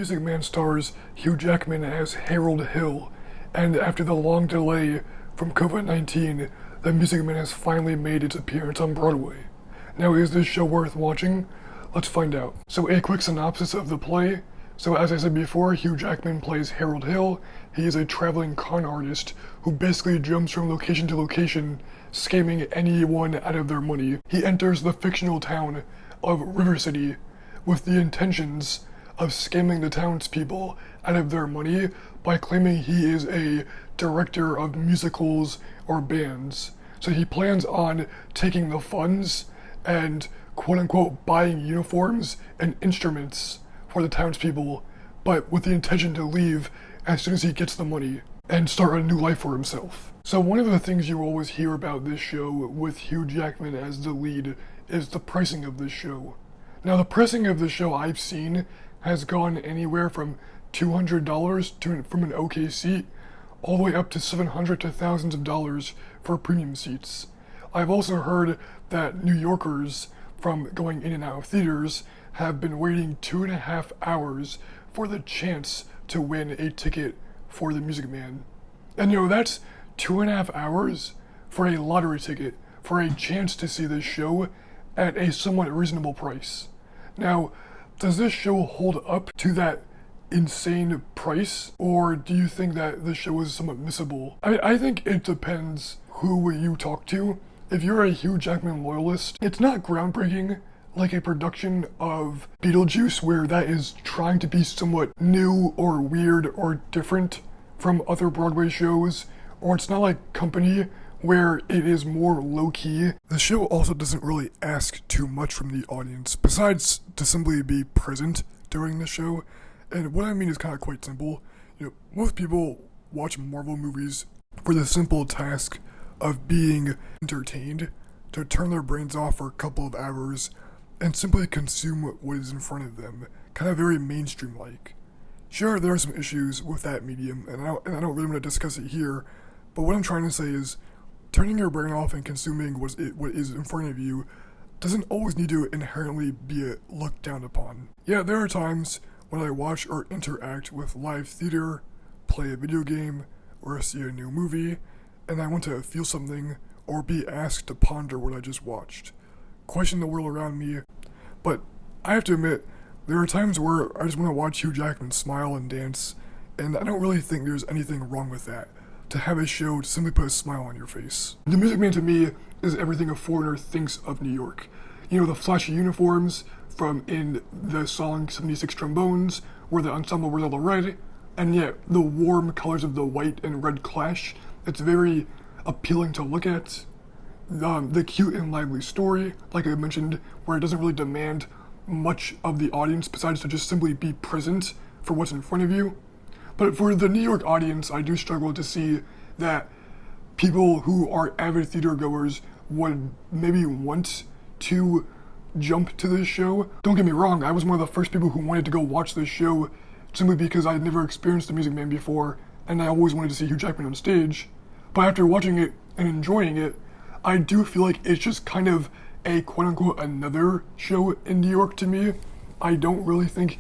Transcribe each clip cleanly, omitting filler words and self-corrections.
Music Man stars Hugh Jackman as Harold Hill, and after the long delay from COVID-19, the Music Man has finally made its appearance on Broadway. Now, is this show worth watching? Let's find out. So, a quick synopsis of the play. So, as I said before, Hugh Jackman plays Harold Hill. He is a traveling con artist who basically jumps from location to location, scamming anyone out of their money. He enters the fictional town of River City with the intentions of scamming the townspeople out of their money by claiming he is a director of musicals or bands. So he plans on taking the funds and quote-unquote buying uniforms and instruments for the townspeople, but with the intention to leave as soon as he gets the money and start a new life for himself. So one of the things you always hear about this show with Hugh Jackman as the lead is the pricing of this show. Now, the pricing of this show I've seen has gone anywhere from $200 from an OK seat all the way up to $700 to thousands of dollars for premium seats. I've also heard that New Yorkers from going in and out of theaters have been waiting 2.5 hours for the chance to win a ticket for the Music Man. And that's 2.5 hours for a lottery ticket for a chance to see this show at a somewhat reasonable price. Now, does this show hold up to that insane price, or do you think that this show is somewhat missable? I think it depends who you talk to. If you're a Hugh Jackman loyalist, it's not groundbreaking like a production of Beetlejuice, where that is trying to be somewhat new or weird or different from other Broadway shows, or it's not like Company, where it is more low-key. The show also doesn't really ask too much from the audience, besides to simply be present during the show. And what I mean is kind of quite simple. Most people watch Marvel movies for the simple task of being entertained, to turn their brains off for a couple of hours and simply consume what is in front of them, kind of very mainstream-like. Sure, there are some issues with that medium, and I don't really want to discuss it here, but what I'm trying to say is, turning your brain off and consuming what is in front of you doesn't always need to inherently be looked down upon. Yeah, there are times when I watch or interact with live theater, play a video game, or see a new movie, and I want to feel something or be asked to ponder what I just watched, question the world around me. But I have to admit, there are times where I just want to watch Hugh Jackman smile and dance, and I don't really think there's anything wrong with that, to have a show to simply put a smile on your face. The Music Man to me is everything a foreigner thinks of New York. The flashy uniforms from in the song 76 Trombones, where the ensemble wears all the red, and yet the warm colors of the white and red clash. It's very appealing to look at. The cute and lively story, like I mentioned, where it doesn't really demand much of the audience besides to just simply be present for what's in front of you. But for the New York audience, I do struggle to see that people who are avid theater goers would maybe want to jump to this show. Don't get me wrong, I was one of the first people who wanted to go watch this show simply because I had never experienced the Music Man before, and I always wanted to see Hugh Jackman on stage. But after watching it and enjoying it, I do feel like it's just kind of a quote-unquote another show in New York to me. I don't really think,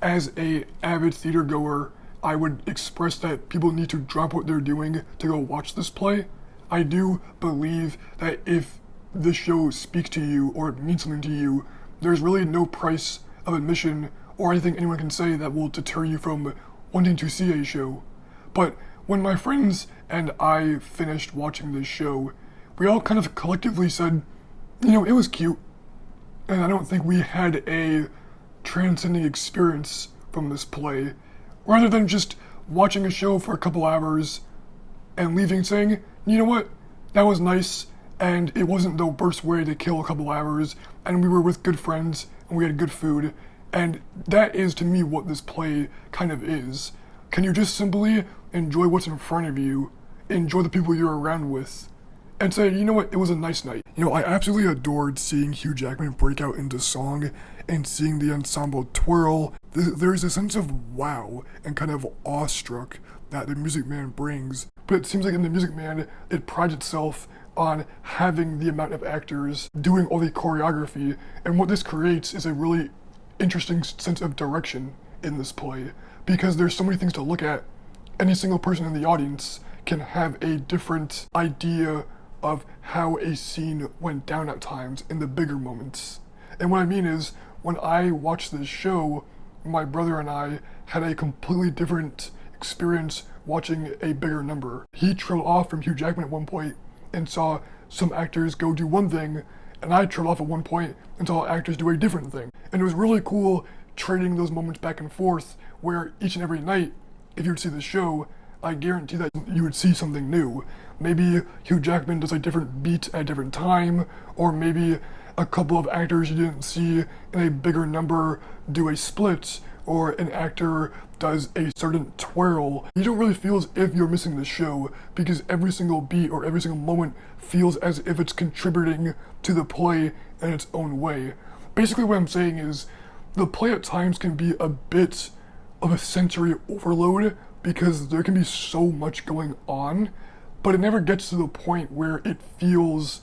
as a avid theater goer, I would express that people need to drop what they're doing to go watch this play. I do believe that if this show speaks to you or it means something to you, there's really no price of admission or anything anyone can say that will deter you from wanting to see a show. But when my friends and I finished watching this show, we all kind of collectively said, it was cute, and I don't think we had a transcending experience from this play, rather than just watching a show for a couple hours and leaving saying, you know what, that was nice, and it wasn't the worst way to kill a couple hours, and we were with good friends, and we had good food, and that is to me what this play kind of is. Can you just simply enjoy what's in front of you, enjoy the people you're around with, and say, you know what, it was a nice night. I absolutely adored seeing Hugh Jackman break out into song and seeing the ensemble twirl. There's a sense of wow and kind of awestruck that the Music Man brings. But it seems like in the Music Man, it prides itself on having the amount of actors doing all the choreography, and what this creates is a really interesting sense of direction in this play, because there's so many things to look at. Any single person in the audience can have a different idea of how a scene went down at times in the bigger moments. And what I mean is, when I watched this show, my brother and I had a completely different experience watching a bigger number. He trailed off from Hugh Jackman at one point and saw some actors go do one thing, and I trailed off at one point and saw actors do a different thing. And it was really cool trading those moments back and forth, where each and every night, if you would see the show, I guarantee that you would see something new. Maybe Hugh Jackman does a different beat at a different time, or maybe a couple of actors you didn't see in a bigger number do a split, or an actor does a certain twirl. You don't really feel as if you're missing the show, because every single beat or every single moment feels as if it's contributing to the play in its own way. Basically what I'm saying is, the play at times can be a bit of a sensory overload, because there can be so much going on, but it never gets to the point where it feels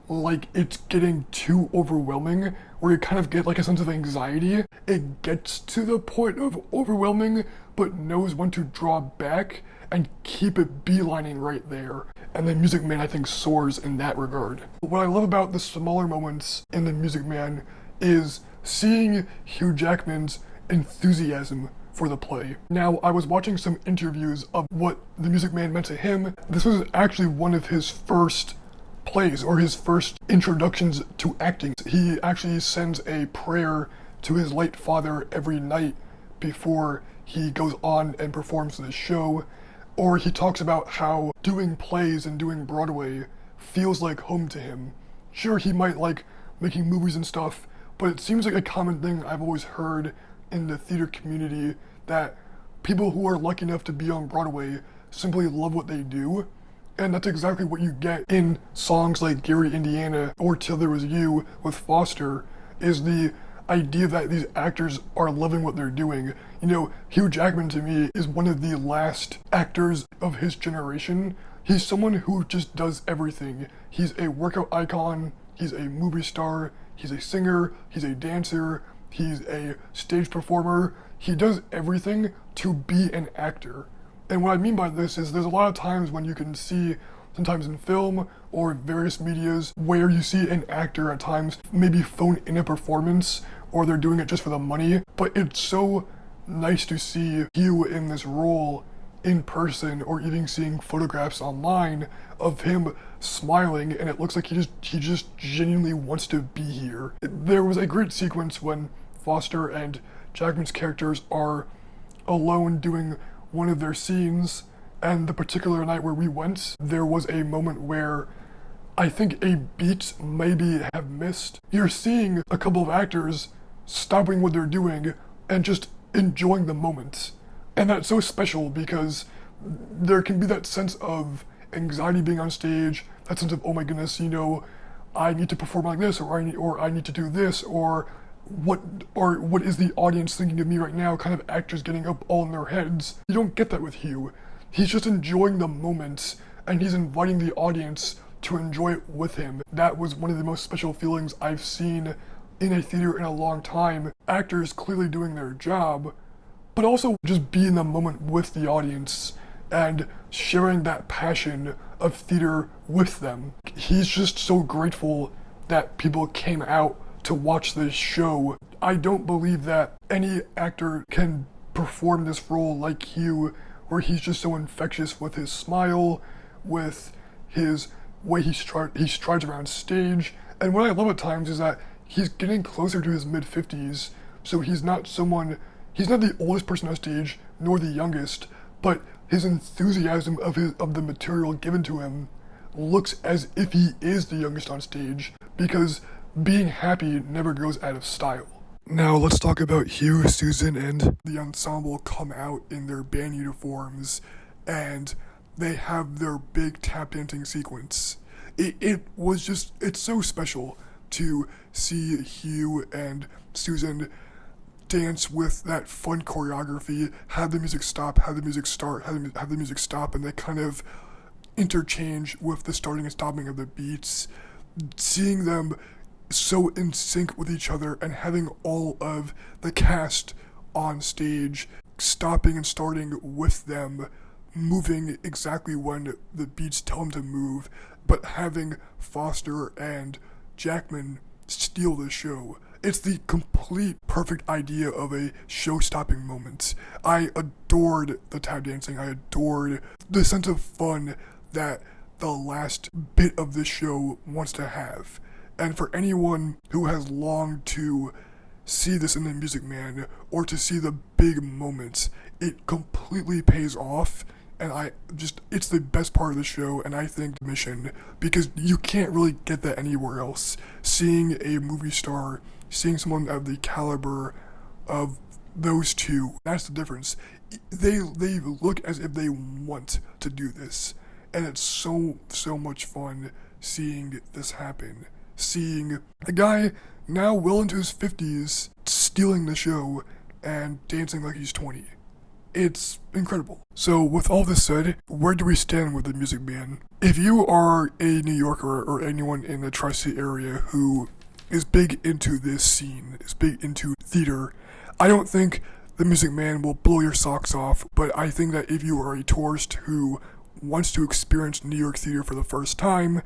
like it's getting too overwhelming, where you kind of get like a sense of anxiety. It gets to the point of overwhelming, but knows when to draw back and keep it beelining right there. And the Music Man, I think, soars in that regard. What I love about the smaller moments in the Music Man is seeing Hugh Jackman's enthusiasm for the play. Now, I was watching some interviews of what the Music Man meant to him. This was actually one of his first plays, or his first introductions to acting. He actually sends a prayer to his late father every night before he goes on and performs the show, or he talks about how doing plays and doing Broadway feels like home to him. Sure, he might like making movies and stuff, but it seems like a common thing I've always heard in the theater community, that people who are lucky enough to be on Broadway simply love what they do. And that's exactly what you get in songs like Gary, Indiana, or Till There Was You with Foster, is the idea that these actors are loving what they're doing. You know, Hugh Jackman to me is one of the last actors of his generation. He's someone who just does everything. He's a workout icon, he's a movie star, he's a singer, he's a dancer, he's a stage performer. He does everything to be an actor. And what I mean by this is, there's a lot of times when you can see, sometimes in film or various medias, where you see an actor at times maybe phone in a performance, or they're doing it just for the money. But it's so nice to see Hugh in this role in person, or even seeing photographs online of him smiling, and it looks like he just genuinely wants to be here. There was a great sequence when Foster and Jackman's characters are alone doing one of their scenes, and the particular night where we went, there was a moment where I think a beat maybe have missed. You're seeing a couple of actors stopping what they're doing and just enjoying the moment. And that's so special, because there can be that sense of anxiety being on stage, that sense of, oh my goodness, you know, I need to perform like this, or I need to do this, or what is the audience thinking of me right now, kind of actors getting up all in their heads. You don't get that with Hugh. He's just enjoying the moment, and he's inviting the audience to enjoy it with him. That was one of the most special feelings I've seen in a theater in a long time. Actors clearly doing their job, but also just be in the moment with the audience and sharing that passion of theater with them. He's just so grateful that people came out to watch this show. I don't believe that any actor can perform this role like Hugh, where he's just so infectious with his smile, with his way he strides around stage. And what I love at times is that he's getting closer to his mid-50s, so he's not the oldest person on stage, nor the youngest, but his enthusiasm of the material given to him looks as if he is the youngest on stage, because being happy never goes out of style. Now let's talk about Hugh, Susan, and the ensemble come out in their band uniforms, and they have their big tap dancing sequence. It's so special to see Hugh and Susan dance with that fun choreography, have the music stop, have the music start, have the music stop, and they kind of interchange with the starting and stopping of the beats. Seeing them so in sync with each other, and having all of the cast on stage, stopping and starting with them, moving exactly when the beats tell them to move, but having Foster and Jackman steal the show. It's the complete perfect idea of a show-stopping moment. I adored the tap dancing. I adored the sense of fun that the last bit of this show wants to have. And for anyone who has longed to see this in The Music Man or to see the big moments, it completely pays off. And it's the best part of the show, and I think mission, because you can't really get that anywhere else. Seeing a movie star, seeing someone of the caliber of those two, that's the difference. They look as if they want to do this, and it's so much fun seeing this happen. Seeing a guy now well into his 50s stealing the show and dancing like he's 20. It's incredible. So with all this said, where do we stand with The Music Man? If you are a New Yorker or anyone in the Tri-State area who is big into this scene, is big into theater, I don't think The Music Man will blow your socks off, but I think that if you are a tourist who wants to experience New York theater for the first time,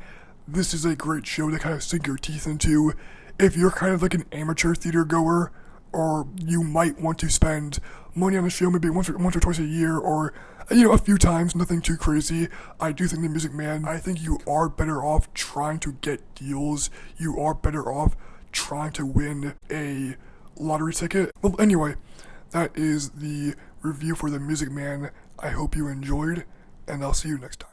this is a great show to kind of sink your teeth into. If you're kind of like an amateur theater goer, or you might want to spend money on the show maybe once or twice a year, or a few times, nothing too crazy, I do think The Music Man, I think you are better off trying to get deals. You are better off trying to win a lottery ticket. Well, anyway, that is the review for The Music Man. I hope you enjoyed, and I'll see you next time.